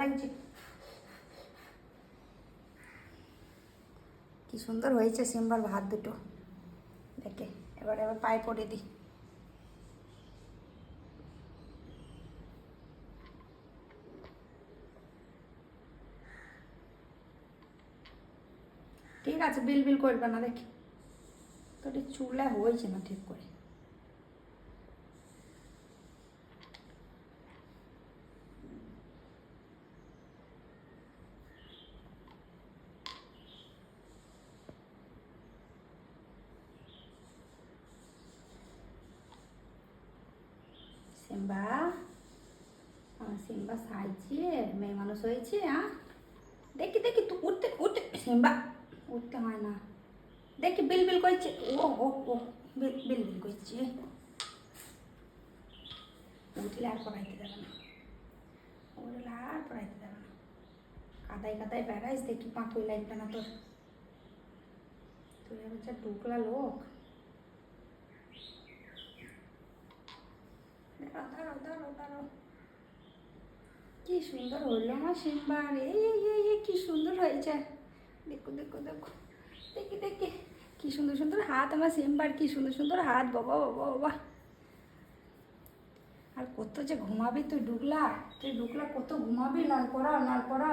লাগছে। কি সুন্দর হয়েছে সিম্বার ভাত দুটো দেখে। এবার পায়ে পড়ে দিই। ঠিক আছে, বিল বিল করবে না দেখি। তোর চুলা হয়েছে না ঠিক করে। সিম্বা, সিম্বা সাইছে, মেয়ে মানুষ হয়েছে। দেখি দেখি তুই উঠতে উঠতে, সিম্বা উঠতে হয় না। দেখি বিল বিল করছে। ও ও ও বিল বিল বিল করছে। উঠলে আর পড়াইতে যাবে না, উঠলে আর পড়াইতে যাবে না। কাদায় কাদায় বেড়াইস, দেখি পাঁকুই লাগবে না তোর। তুই হচ্ছে ঢুকলা লোক। দাঁড়াও দাঁড়াও দাঁড়াও দাঁড়াও। কি সুন্দর হইলো আমার সিম্বার। এই কি সুন্দর হয়েছে। দেখো দেখো দেখো, দেখি দেখি কি সুন্দর সুন্দর হাত আমার সিম্বার, কি সুন্দর সুন্দর হাত। বাবা বাবা বাবা। আর কত যে ঘুমাবি তুই ঢুকলা, তুই ঢুকলা কত ঘুমাবি। লাল পড়া লাল পড়া।